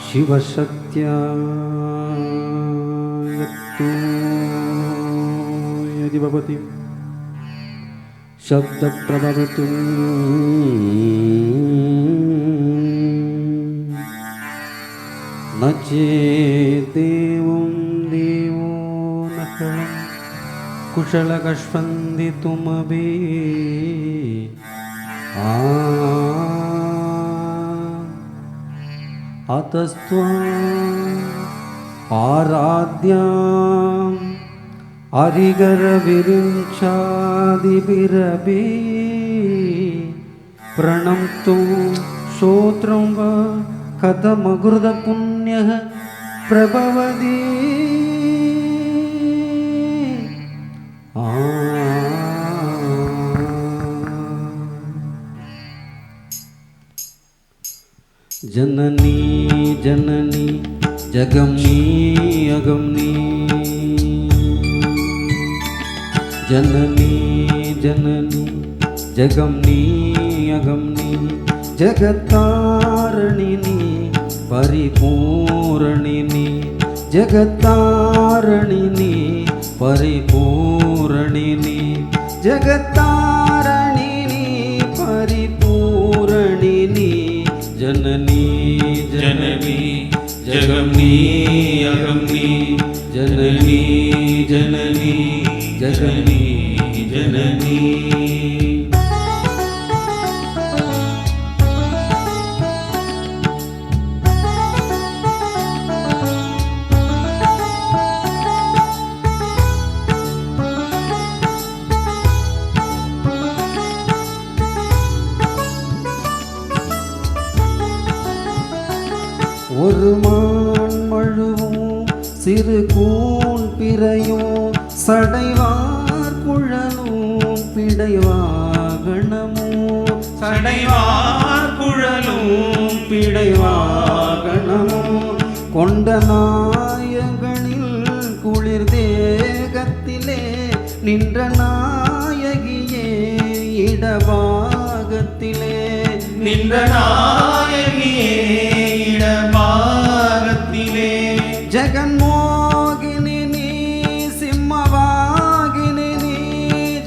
शिवशक्त्या यदि भवति शब्दप्रभवतु न चेदेवं देवो न खलं कुशलकस्पन्दितुमपि अतस्त्वाम् आराध्याम् अरिगरविरिञ्चादिभिरपि प्रणम्तुं श्रोत्रं वा कथमकृतपुण्यः प्रभवति जननी जननी जगमनी अगमनी जननी जननी जगमनी अगमनी जगत्तारिणी परिपूरणिनी जगत्तारिणी परिपूरणिनी जगत्तारिणी परिपूरणिनी जननी जननी जगमनी अगमनी जननी जननी जगमनी जननी ஒரு மான் மழுவும் சிறு கூன் பிறையும் சடைவார் குழலும் பிடைவாகணமும் சடைவார் குழலும் பிடைவாகணமும் கொண்ட நாயகனில் குளிர் தேகத்திலே நின்ற நாயகியே இடபாகத்திலே நின்ற நாயகியே இடபாகத்திலே ஜெகன்மோகினி நீ சிம்மவாகினி நீ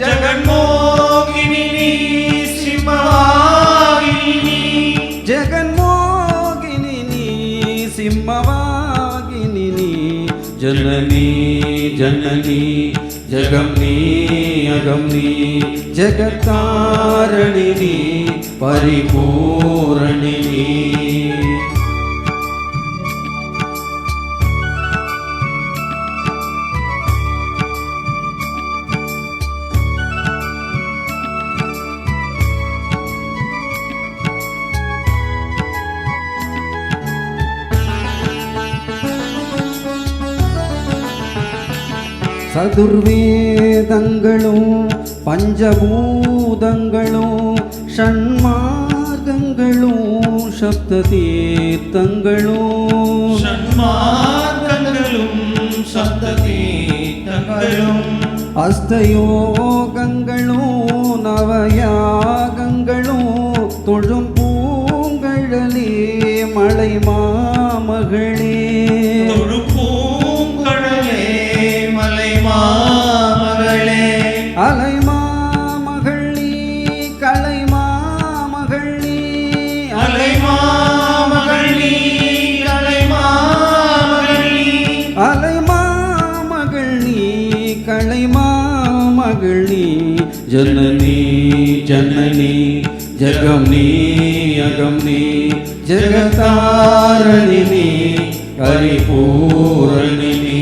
ஜெகன்மோகினி நீ சிம்மவாகினி நீ ஜெகன்மோகினி நீ சிம்மவாகினி நீ ஜனனி ஜனனி ஜகம்னி அகம்னி ஜகத்தாரிணி பரிபூரணினி சதுர்வேதங்களும் பஞ்சபூதங்களும் ஷண்மார்க்கங்களும் சப்த தீர்த்தங்களும் ஷண்மார்க்கங்களும் சப்த தீர்த்தங்களும் அஸ்தயோகங்களும் நவயாகங்களும் தொழும் பூங்கழலே மலை மாமகளே அலை மாமகள் நீ கலை மாமகள் நீ அலை மாமகள் நீ கலை மாமகள் நீ அலை மாமகள் நீ கலை மாமகள் நீ ஜனனி ஜனனி ஜகம்னி அகம்னி ஜகதாரிணி பரிபூரணினி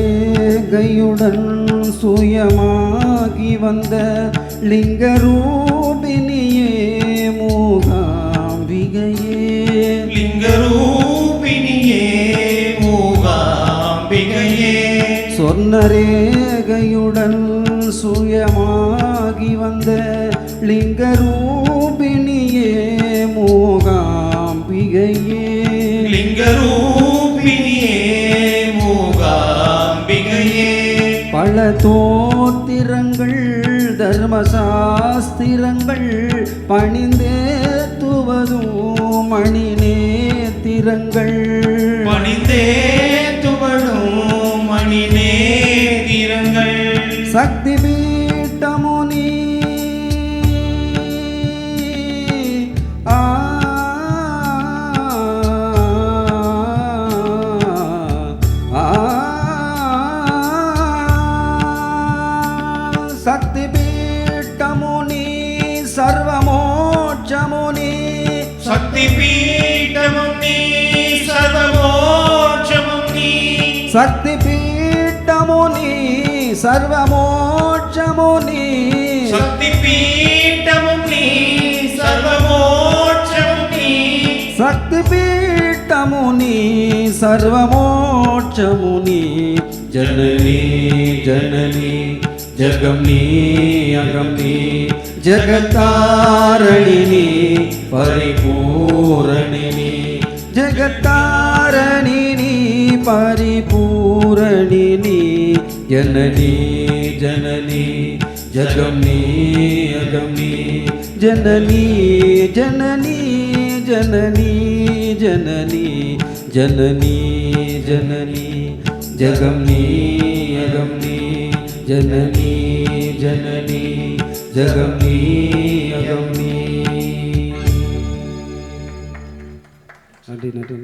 சொர்ணரேகையுடன் சுயமாகி வந்த லிங்கரூபிணியே மூகாம்பிகையே லிங்கரூபிணியே மூகாம்பிகையே சொர்ணரேகையுடன் சுயமாகி ஆகி வந்த லிங்கரூபிணியே மூகாம்பிகையே லிங்கரூபிணியே மூகாம்பிகையே பல தோத்திரங்கள் தர்மசாஸ்திரங்கள் பணிந்தேத்துவதும் மணி நேத்திரங்கள் பணிந்தே துவடும் மணி நேத்திரங்கள் சக்தி பீட்டமுனி சக்தி பீட்டமுனி சர்வமோட்சமுனி சக்தி பீட்டமுனி சர்வமோட்சமுனி சக்தி பீட்டமுனி சர்வமோட்சமுனி சக்தி பீட்டமுனி சர்வமோட்சமுனி சக்தி பீட்டமுனி சர்வமோட்சமுனி ஜனனி ஜனனி ஜகம் நீ அகம் நீ ஜகத்தாரணினி பரிபூரணினி ஜகத்தாரணினி பரிபூரணினி ஜனனி ஜனனி ஜகம் நீ அகம் நீ ஜனனி ஜனனி ஜனனி ஜனனி ஜனனி ஜனனி ஜகம் நீ அகம் நீ ஜனனி ஜனனி ஜகம் நீ அகம் நீ. நன்றி நன்றி.